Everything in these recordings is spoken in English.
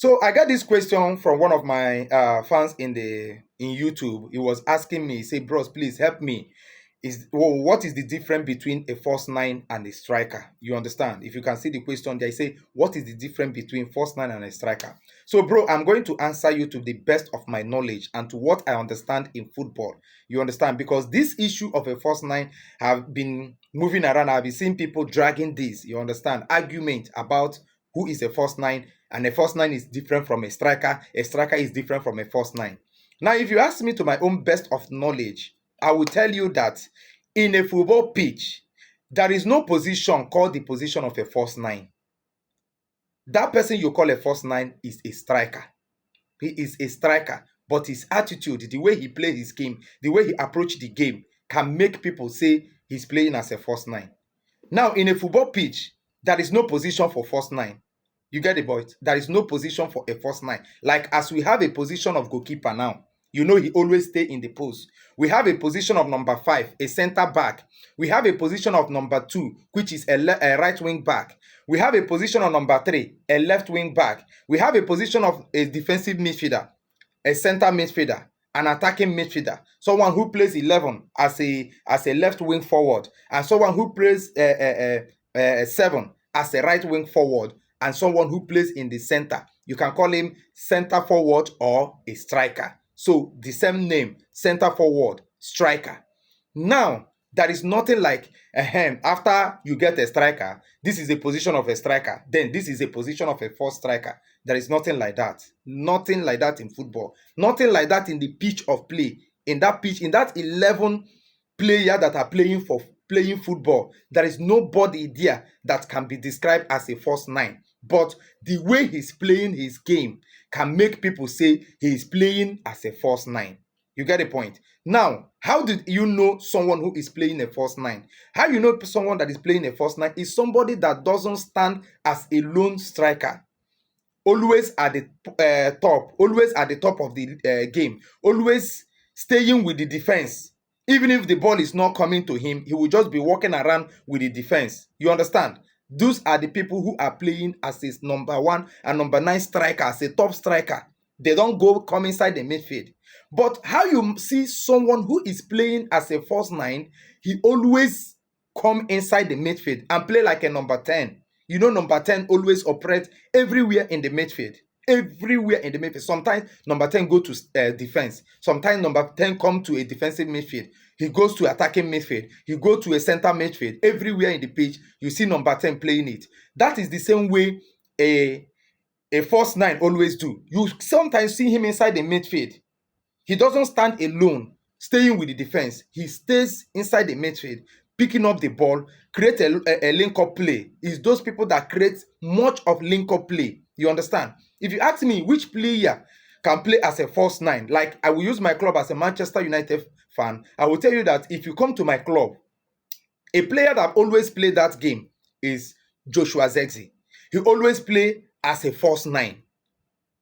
So I got this question from one of my fans in YouTube. He was asking me, say, bros, please help me. What is the difference between a false nine and a striker? You understand? If you can see the question, they say, what is the difference between false nine and a striker? So, bro, I'm going to answer you to the best of my knowledge and to what I understand in football. You understand? Because this issue of a false nine have been moving around. I've been seeing people dragging this. You understand? Argument about who is a false nine, and a false nine is different from a striker. A striker is different from a false nine. Now, if you ask me to my own best of knowledge, I will tell you that in a football pitch, there is no position called the position of a false nine. That person you call a false nine is a striker. He is a striker, but his attitude, the way he plays his game, the way he approaches the game, can make people say he's playing as a false nine. Now, in a football pitch, there is no position for false nine. You get it, boy? There is no position for a false nine. Like as we have a position of goalkeeper now, you know he always stay in the post. We have a position of number 5, a center back. We have a position of number 2, which is a right wing back. We have a position of number 3, a left wing back. We have a position of a defensive midfielder, a center midfielder, an attacking midfielder, someone who plays 11 as a left wing forward, and someone who plays 7 as a right wing forward, and someone who plays in the center. You can call him center forward or a striker. So the same name, center forward, striker. Now, there is nothing like after you get a striker, this is a position of a striker, then this is a position of a false striker. There is nothing like that. Nothing like that in football. Nothing like that in the pitch of play. In that pitch, in that 11 player that are playing football, there is nobody there that can be described as a false nine. But the way he's playing his game can make people say he is playing as a false nine. You get the point? Now, how did you know someone who is playing a false nine? How you know someone that is playing a false nine is somebody that doesn't stand as a lone striker, always at the top, always at the top of the game, always staying with the defense. Even if the ball is not coming to him, he will just be walking around with the defense. You understand? Those are the people who are playing as his number 1 and number 9 striker, as a top striker. They don't come inside the midfield. But how you see someone who is playing as a false nine, he always come inside the midfield and play like a number 10. You know, number 10 always operate everywhere in the midfield. Everywhere in the midfield. Sometimes number 10 go to defense. Sometimes number 10 come to a defensive midfield. He goes to attacking midfield. He go to a center midfield. Everywhere in the pitch, you see number 10 playing it. That is the same way a false nine always do. You sometimes see him inside the midfield. He doesn't stand alone, staying with the defense. He stays inside the midfield, picking up the ball, create a link-up play. It's those people that create much of link-up play. You understand? If you ask me which player can play as a false nine, like I will use my club as a Manchester United fan, I will tell you that if you come to my club, a player that always play that game is Joshua Zexi. He always play as a false nine.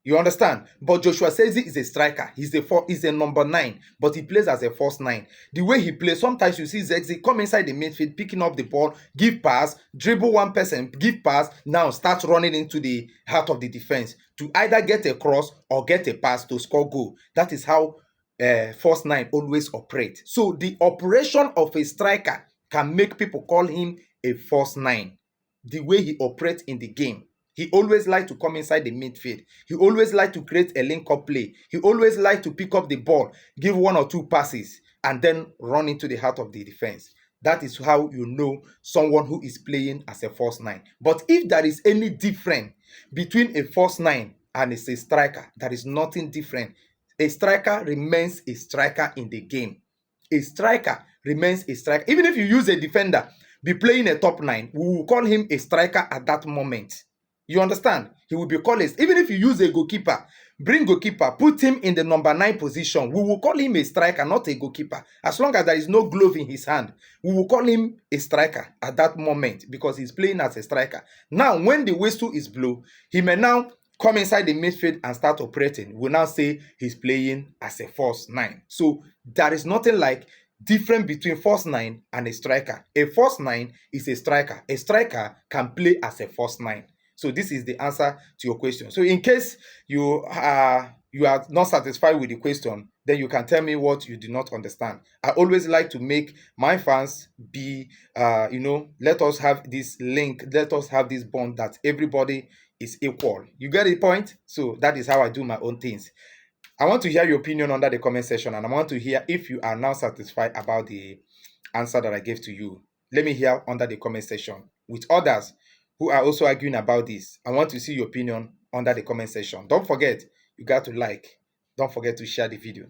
You understand? But Joshua Zexi is a striker. He's a number 9, but he plays as a false 9. The way he plays, sometimes you see Zexi come inside the midfield, picking up the ball, give pass, dribble one person, give pass, now start running into the heart of the defense to either get a cross or get a pass to score goal. That is how false 9 always operate. So the operation of a striker can make people call him a false 9. The way he operates in the game. He always like to come inside the midfield. He always like to create a link-up play. He always like to pick up the ball, give 1 or 2 passes, and then run into the heart of the defense. That is how you know someone who is playing as a false 9. But if there is any difference between a false 9 and a striker, there is nothing different. A striker remains a striker in the game. A striker remains a striker. Even if you use a defender, be playing a top 9, we will call him a striker at that moment. You understand? He will be called. Even if you use a goalkeeper, bring goalkeeper, put him in the number 9 position, we will call him a striker, not a goalkeeper. As long as there is no glove in his hand, we will call him a striker at that moment because he's playing as a striker. Now, when the whistle is blown, he may now come inside the midfield and start operating. We'll now say he's playing as a false 9. So there is nothing like difference between false 9 and a striker. A false 9 is a striker. A striker can play as a false 9. So this is the answer to your question. So in case you are not satisfied with the question, then you can tell me what you do not understand. I always like to make my fans be, let us have this link, let us have this bond that everybody is equal. You get the point? So that is how I do my own things. I want to hear your opinion under the comment section, and I want to hear if you are now satisfied about the answer that I gave to you. Let me hear under the comment section with others who are also arguing about this. I want to see your opinion under the comment section. Don't forget, you got to like. Don't forget to share the video.